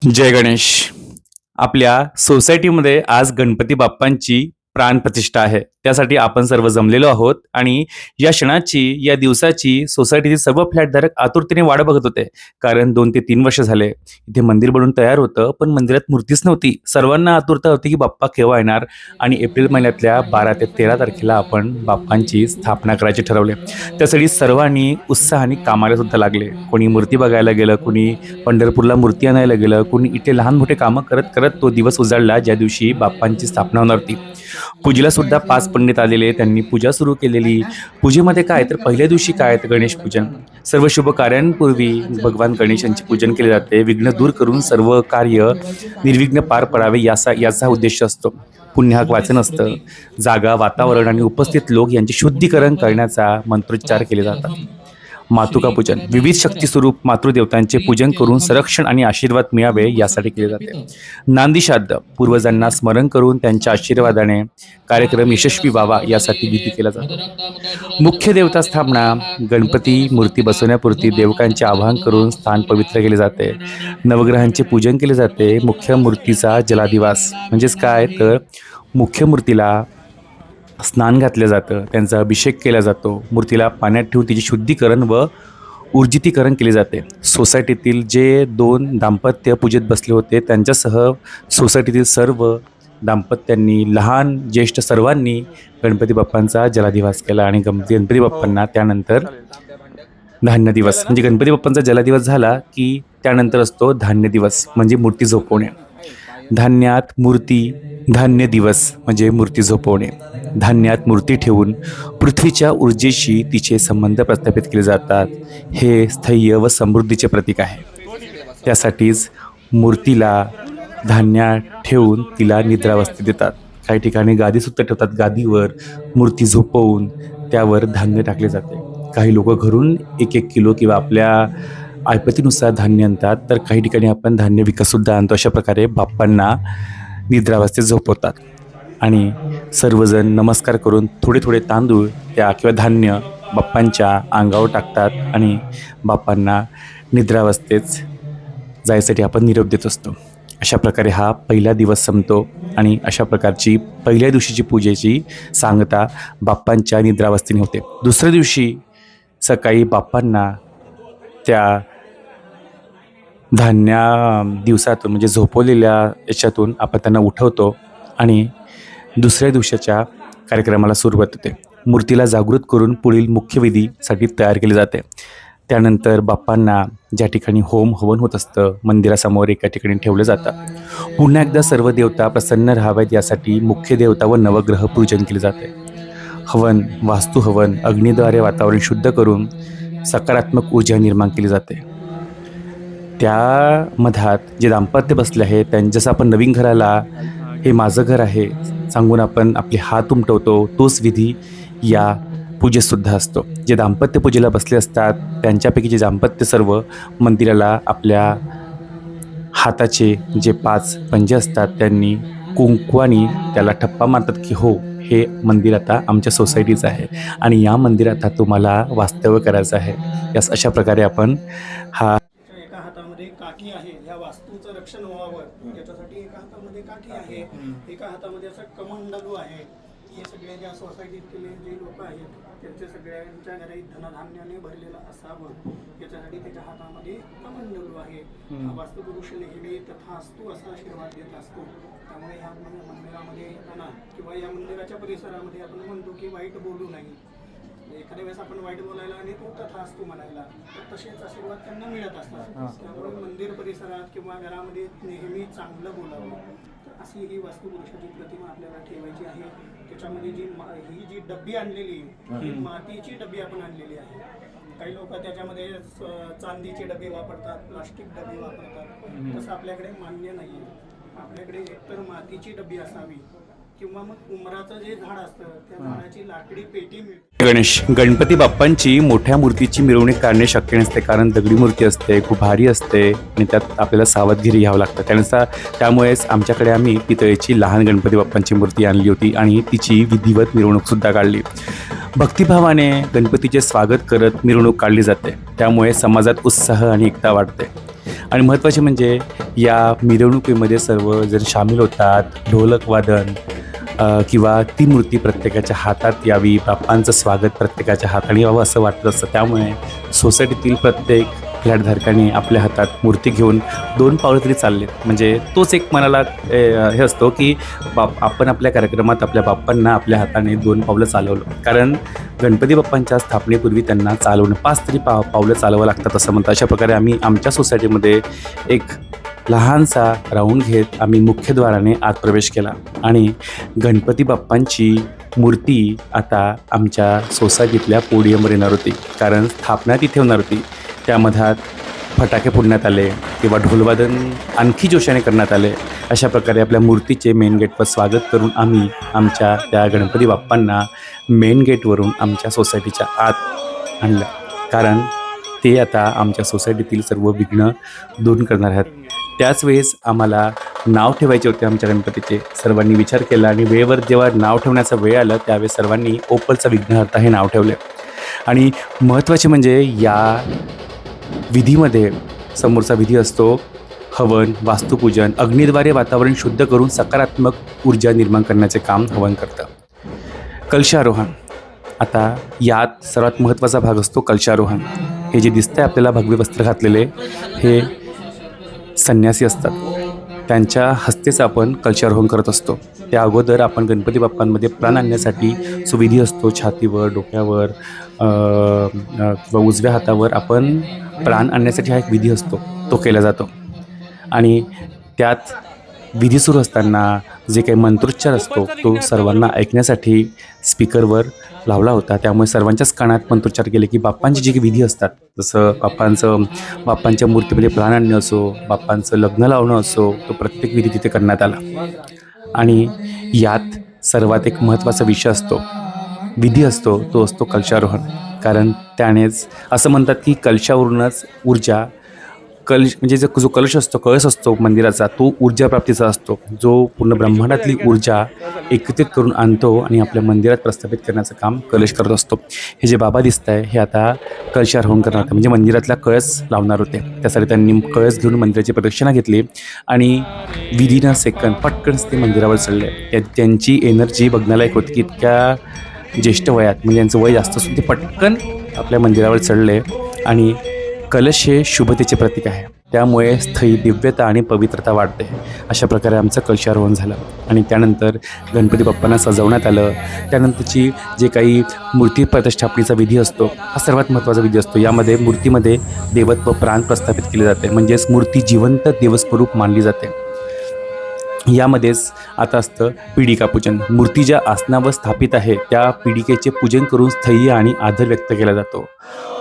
जय गणेश. आपल्या सोसायटीमध्ये आज गणपती बाप्पांची प्राणप्रतिष्ठा आहे. त्यासाठी आपण सर्व जमलेलो आहोत आणि या क्षणाची, या दिवसाची सोसायटीतील सर्व फ्लॅटधारक आतुरतेने वाट बघत होते. कारण 2 ते 3 वर्ष झाले इथे मंदिर बनून तयार होतं, पण मंदिरात मूर्तीच नव्हती. सर्वांना आतुरता होती की बाप्पा केव्हा येणार आणि एप्रिल महिन्यातल्या 12 ते 13 तारखेला आपण बाप्पांची स्थापना करायचे ठरवले. त्यासाठी सर्वांनी उत्साहाने कामाला सुद्धा लागले. कोणी मूर्ती बघायला गेलं, कोणी पंढरपूरला मूर्ती आणायला गेलं, कोणी इथे लहान मोठे कामं करत करत तो दिवस उजाडला ज्या दिवशी बाप्पांची स्थापना होणार होती. पूजेला सुद्धा 5 पंडित आलेले, त्यांनी पूजा सुरू केलेली. पूजेमध्ये काय तर पहिल्या दिवशी काय तर गणेश पूजन. सर्व शुभ कार्यांपूर्वी भगवान गणेशांचे पूजन केले जाते. विघ्न दूर करून सर्व कार्य निर्विघ्न पार पडावे याचा उद्देश असतो. पुण्याक वाचन असतं. जागा, वातावरण आणि उपस्थित लोक यांचे शुद्धीकरण करण्याचा मंत्रोच्चार केले जातात. मातृका पूजन विविध शक्ती स्वरूप मातृदेवतांचे पूजन करून संरक्षण आणि आशीर्वाद मिळावे यासाठी केले जाते. नांदी श्राद्ध पूर्वजांना स्मरण करून त्यांच्या आशीर्वादाने कार्यक्रम यशस्वी व्हावा यासाठी विधी केला जातो. मुख्य देवता स्थापना गणपती मूर्ती बसवण्यापुरती देवकांचे आवाहन करून स्थान पवित्र केले जाते. नवग्रहांचे पूजन केले जाते. मुख्य मूर्तीचा जलादिवास म्हणजेच काय तर मुख्य मूर्तीला स्नान घातलं जातं, त्यांचा अभिषेक केला जातो. मूर्तीला पाण्यात ठेवून तिचे शुद्धीकरण व ऊर्जितीकरण केले जाते. सोसायटीतील जे 2 दाम्पत्य पूजेत बसले होते त्यांच्यासह सोसायटीतील सर्व दाम्पत्यांनी, लहान ज्येष्ठ सर्वांनी गणपती बाप्पांचा जलादिवास केला आणि गणपती बाप्पांना त्यानंतर धान्य दिवस म्हणजे गणपती बाप्पांचा जलादिवस झाला की त्यानंतर असतो धान्य दिवस म्हणजे मूर्ती झोपवणे. धान्यात मूर्ती, धान्य दिवस म्हणजे मूर्ती झोपवणे. धान्यात मूर्ती ठेवून पृथ्वीच्या ऊर्जेशी तिचे संबंध प्रस्थापित केले जातात. हे स्थैर्य व समृद्धीचे प्रतीक आहे. त्यासाठीच मूर्तीला धान्यात ठेवून तिला निद्रावस्थेत देतात. काही ठिकाणी गादीसुद्धा ठेवतात. गादीवर मूर्ती झोपवून त्यावर धान्य टाकले जाते. काही लोक घरून 1-1 किलो किंवा आपल्या ऐपतीनुसार धान्य आणतात, तर काही ठिकाणी आपण धान्य विकतसुद्धा आणतो. अशा प्रकारे बाप्पांना निद्रावस्थेत झोपवतात आणि सर्वजण नमस्कार करून थोडे थोडे तांदूळ त्या किंवा धान्य बाप्पांच्या अंगावर टाकतात आणि बाप्पांना निद्रावस्थेत जायसाठी आपण निरोप देत असतो. अशा प्रकारे हा पहिला दिवस संपतो आणि अशा प्रकारची पहिल्या दिवशीची पूजेची सांगता बाप्पांच्या निद्रावस्थेने होते. दुसऱ्या दिवशी सकाळी बाप्पांना त्या दिवसातून म्हणजे झोपवलेल्या याच्यातून आपण त्यांना उठवतो आणि दुसऱ्या दिवसाच्या कार्यक्रमाला सुरुवात होते. मूर्तीला जागृत करून पुढील मुख्य विधीसाठी तयार केले जाते. त्यानंतर बाप्पांना ज्या ठिकाणी होम हवन होत असतं मंदिरासमोर एका ठिकाणी ठेवलं जातं. पुन्हा एकदा सर्व देवता प्रसन्न राहाव्यात यासाठी मुख्य देवता व नवग्रह पूजन केले जाते. हवन, वास्तू हवन, अग्नीद्वारे वातावरण शुद्ध करून सकारात्मक ऊर्जा निर्माण केली जाते. त्या मधात जे दाम्पत्य बसले आहे जसं आपण नवीन घराला हे माझं घर आहे सांगून आपण आपले हात उमटवतो, तोच विधी या पूजेतसुद्धा असतो. जे दाम्पत्य पूजेला बसले असतात त्यांच्यापैकी जे दाम्पत्य सर्व मंदिराला आपल्या हाताचे जे 5 पंजे असतात त्यांनी कुंकवानी त्याला ठप्पा मारतात की हो, हे मंदिर आता आमच्या सोसायटीचं आहे आणि या मंदिरात तुम्हाला वास्तव्य करायचं आहे. यास अशा प्रकारे आपण हा एका हातामध्ये काठी आहे, ह्या वास्तूचं रक्षण व्हावं याच्यासाठी एका हातामध्ये काठी आहे, एका हातामध्ये असं कमंडलू आहे. हे सगळे ज्या सोसायटीतले जे लोक आहेत त्यांच्या सगळ्यांच्या घरी धनधान्याने भरलेलं असावं याच्यासाठी त्याच्या हातामध्ये कमंडलू आहे. हा वास्तुपुरुष नेहमी तथास्तु असा आशीर्वाद देत असतो. त्यामुळे ह्या मंदिरामध्ये येताना किंवा या मंदिराच्या परिसरामध्ये आपण म्हणतो की वाईट बोलू नाही. एखाद्या वेळेस आपण वाईट बोलायला आणि तो तथास्तु म्हणायला, तर तसेच आशीर्वाद त्यांना मिळत असतात. त्यामुळे मंदिर परिसरात किंवा घरामध्ये नेहमी चांगलं बोलावं. तर अशी ही वास्तुपुरुषाची प्रतिमा आपल्याला ठेवायची आहे. त्याच्यामध्ये ही जी डब्बी आणलेली ही मातीची डब्बी आपण आणलेली आहे. काही लोक त्याच्यामध्ये चांदीचे डबे वापरतात, प्लास्टिक डबे वापरतात. तसं आपल्याकडे मान्य नाही आहे. आपल्याकडे एकतर मातीची डबी असावी किंवा मग उमराचं जे झाड असतं त्या झाडाची लाकडी पेटी मिळते. गणेश गणपती बाप्पांची मोठ्या मूर्तीची मिरवणूक काढणे शक्य नसते, कारण दगडी मूर्ती असते, खूप भारी असते आणि त्यात आपल्याला सावधगिरी घ्यावं लागतं. त्यामुळेच आमच्याकडे आम्ही पितळेची लहान गणपती बाप्पांची मूर्ती आणली होती आणि तिची विधिवत मिरवणूकसुद्धा काढली. भक्तिभावाने गणपतीचे स्वागत करत मिरवणूक काढली जाते. त्यामुळे समाजात उत्साह आणि एकता वाढते. आणि महत्त्वाचे म्हणजे या मिरवणुकीमध्ये सर्वजण सामील होतात. ढोलक वादन किंवा ती मूर्ती प्रत्येकाच्या हातात यावी, बाप्पांचं स्वागत प्रत्येकाच्या हाताने यावं असं वाटत असतं. त्यामुळे सोसायटीतील प्रत्येक फ्लॅटधारकाने आपल्या हातात मूर्ती घेऊन 2 पावलं तरी चाललेत. म्हणजे तोच एक मनाला हे असतो की आपण आपल्या कार्यक्रमात आपल्या बाप्पांना आपल्या हाताने 2 पावलं चालवलं. कारण गणपती बाप्पांच्या स्थापनेपूर्वी त्यांना चालवणं 5 तरी पावलं चालवावं लागतात असं म्हणतात. अशा प्रकारे आम्ही आमच्या सोसायटीमध्ये एक लहानसा राऊंड घेत आम्ही मुख्यद्वाराने आत प्रवेश केला आणि गणपती बाप्पांची मूर्ती आता आमच्या सोसायटीतल्या पोडियमवर येणार होती. कारण स्थापना तिथे होणार होती. त्यामध्यात फटाके फोडण्यात आले किंवा ढोलवादन आणखी जोशाने करण्यात आले. अशा प्रकारे आपल्या मूर्तीचे मेन गेटवर स्वागत करून आम्ही आमच्या त्या गणपती बाप्पांना मेन गेटवरून आमच्या सोसायटीच्या आत आणलं. कारण ते आता आमच्या सोसायटीतील सर्व विघ्न दूर करणार आहेत. त्याच वेळेस आम्हाला नाव ठेवायचे होते आमच्या गणपतीचे. सर्वांनी विचार केला आणि वेळेवर जेव्हा नाव ठेवण्याचा वेळ आला त्यावेळेस सर्वांनी ओपलचा विघ्नहर्ता हे नाव ठेवले. आणि महत्त्वाचे म्हणजे या विधीमध्ये समोरचा विधी असतो हवन, वास्तुपूजन. अग्नीद्वारे वातावरण शुद्ध करून सकारात्मक ऊर्जा निर्माण करण्याचे काम हवन करतं. कलशारोहण. आता यात सर्वात महत्त्वाचा भाग असतो कलशारोहण. हे जे दिसतंय आपल्याला भगवे वस्त्र घातलेले हे संन्यासी असतात. त्यांच्या हस्तेच आपण कलशारोहण करत असतो. त्या अगोदर आपण गणपती बाप्पांमध्ये प्राण आणण्यासाठी जो विधी असतो छातीवर, डोक्यावर किंवा उजव्या हातावर आपण प्राण आणण्यासाठी हा एक विधी असतो तो केला जातो. आणि त्यात विधी सुरू असताना जे काही मंत्रोच्चार असतो तो सर्वांना ऐकण्यासाठी स्पीकरवर लावला होता. त्यामुळे सर्वांच्याच कानात मंत्रोच्चार केले की बाप्पांची जी काही विधी असतात, जसं बाप्पांच्या मूर्तीमध्ये प्राण आणणं असो, बाप्पांचं लग्न लावणं असो, तो प्रत्येक विधी तिथे करण्यात आला. आणि यात सर्वात एक महत्त्वाचा विषय असतो, विधी असतो, तो असतो कलशारोहण. कारण त्यानेच असं म्हणतात की कलशावरूनच ऊर्जा म्हणजे जो कलश असतो, कळस असतो मंदिराचा, तो ऊर्जा प्राप्तीचा असतो, जो पूर्ण ब्रह्मांडातली ऊर्जा एकत्रित करून आणतो आणि आपल्या मंदिरात प्रस्थापित करण्याचं काम कलश करत असतो. हे जे बाबा दिसत आहे हे आता कलशारोहण करणार होते, म्हणजे मंदिरातला कळस लावणार होते. त्यासाठी त्यांनी कळस घेऊन मंदिराची प्रदक्षिणा घेतली आणि विदिन सेकंद पटकनच ते मंदिरावर चढले. त्यांची एनर्जी बघण्यालायक होती की इतक्या ज्येष्ठ वयात, म्हणजे यांचं वय जास्त असून ते पटकन आपल्या मंदिरावर चढले. आणि कलश हे शुभतेचे प्रतीक आहे, त्यामुळे स्थैर्य, दिव्यता आणि पवित्रता वाढते. अशा प्रकारे आमचं कलशारोहण झालं. आणि त्यानंतर गणपती बाप्पांना सजवण्यात आलं. त्यानंतरची जे काही मूर्ती प्रतिष्ठापनेचा विधी असतो हा सर्वात महत्त्वाचा विधी असतो. यामध्ये मूर्तीमध्ये देवत्व प्राण प्रस्थापित केले जाते, म्हणजेच मूर्ती जिवंत देवस्वरूप मानली जाते. यामध्येच आता असतं पिडिका पूजन. मूर्ती ज्या आसनावर स्थापित आहे त्या पिडिकेचे पूजन करून स्थैर्य आणि आदर व्यक्त केला जातो.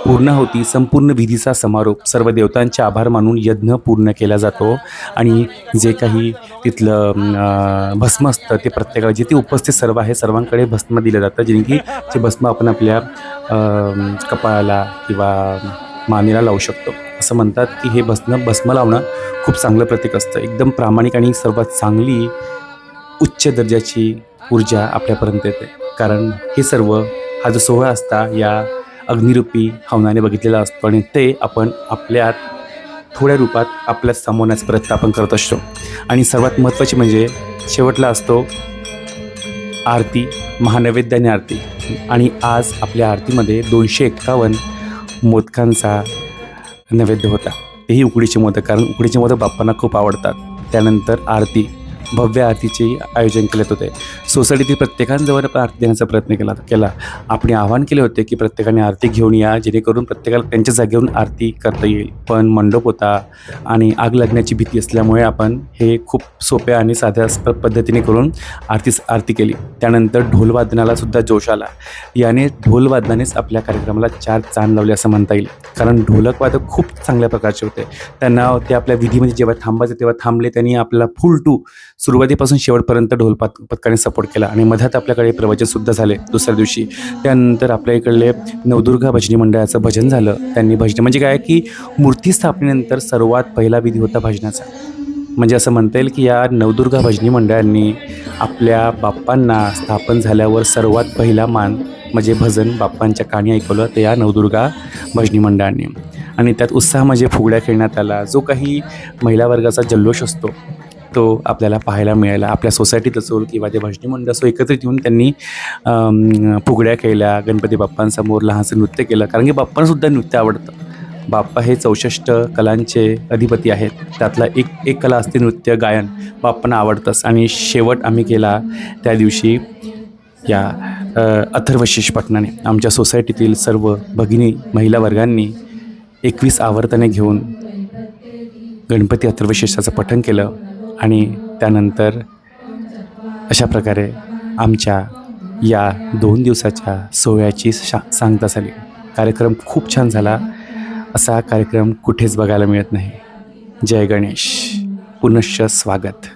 पूर्णाहुती संपूर्ण विधीचा समारोप सर्व देवतांचे आभार मानून यज्ञ पूर्ण केला जातो. आणि जे काही तिथलं भस्म असतं ते प्रत्येकाला जिथे उपस्थित सर्व आहे सर्वांकडे भस्म दिलं जातं, जेणे की ते भस्म आपण आपल्या कपाळाला किंवा मानेला लावू शकतो. असं म्हणतात की हे भस्म लावणं खूप चांगलं प्रतीक असतं. एकदम प्रामाणिक आणि सर्वात चांगली उच्च दर्जाची ऊर्जा आपल्यापर्यंत येते. कारण हे सर्व हा जो सोहळा असता या अग्निरूपी हवनाने बघितलेला असतो आणि ते आपण आपल्यात थोड्या रूपात आपल्यात सामावण्याचा प्रयत्न आपण करत असतो. आणि सर्वात महत्त्वाची म्हणजे शेवटला असतो आरती, महानैवेद्याने आरती. आणि आज आपल्या आरतीमध्ये 251 मोदकांचा नैवेद्य होता. तेही उकडीचे मोदक, कारण उकडीचे मोदक बाप्पांना खूप आवडतात. त्यानंतर आरती, भव्य आरतीचे आयोजन केले होते. सोसायटीतील प्रत्येकांजवळ आरती देण्याचा प्रयत्न केला. आपण आवाहन केले होते की प्रत्येकाने आरती घेऊन या, जेणेकरून प्रत्येकाला त्यांच्या जागेवरून आरती करता येईल. पण मंडप होता आणि आग लागण्याची भीती असल्यामुळे आपण हे खूप सोप्या आणि साध्या पद्धतीने करून आरती केली. त्यानंतर ढोलवादनाला सुद्धा जोश आला. याने ढोलवादनानेच आपल्या कार्यक्रमाला 4 चांद लावले असं म्हणता येईल. कारण ढोलकवादक खूप चांगल्या प्रकारचे होते. त्यांना ते आपल्या विधीमध्ये जेव्हा थांबायचे तेव्हा थांबले. त्यांनी आपल्याला फुल टू सुरुवातीपासून शेवटपर्यंत ढोल पथकाने सपोर्ट केला. आणि मध्यात आपल्याकडे प्रवचनसुद्धा झाले दुसऱ्या दिवशी. त्यानंतर आपल्या इकडले नवदुर्गा भजनी मंडळाचं भजन झालं. त्यांनी भजन म्हणजे काय की मूर्ती स्थापनेनंतर सर्वात पहिला विधी होता भजनाचा. म्हणजे असं म्हणता येईल की या नवदुर्गा भजनी मंडळांनी आपल्या बाप्पांना स्थापन झाल्यावर सर्वात पहिला मान म्हणजे भजन बाप्पांच्या कानी ऐकवलं ते या नवदुर्गा भजनी मंडळांनी. आणि त्यात उत्साह म्हणजे फुगड्या खेळण्यात आला. जो काही महिला वर्गाचा जल्लोष असतो तो आपल्याला पाहायला मिळाला. आपल्या सोसायटीत असो किंवा ते भजनी मंडळ असो, एकत्रित येऊन त्यांनी फुगड्या खेळल्या, गणपती बाप्पांसमोर लहानसं नृत्य केलं. कारण की बाप्पांनासुद्धा नृत्य आवडतं. बाप्पा हे 64 कलांचे अधिपती आहेत. त्यातला एक कला असते नृत्य गायन. बाप्पांना आवडतंच. आणि शेवट आम्ही केला त्या दिवशी या अथर्वशीष पठणाने. आमच्या सोसायटीतील सर्व भगिनी महिला वर्गांनी 21 आवर्तने घेऊन गणपती अथर्वशीषाचं पठण केलं आणि त्यानंतर अशा प्रकारे आमच्या या 2 दिवसाच्या सोहळ्याची सांगता झाली. कार्यक्रम खूप छान झाला. असा कार्यक्रम कुठेच बघायला मिळत नाही. जय गणेश. पुनश्च स्वागत.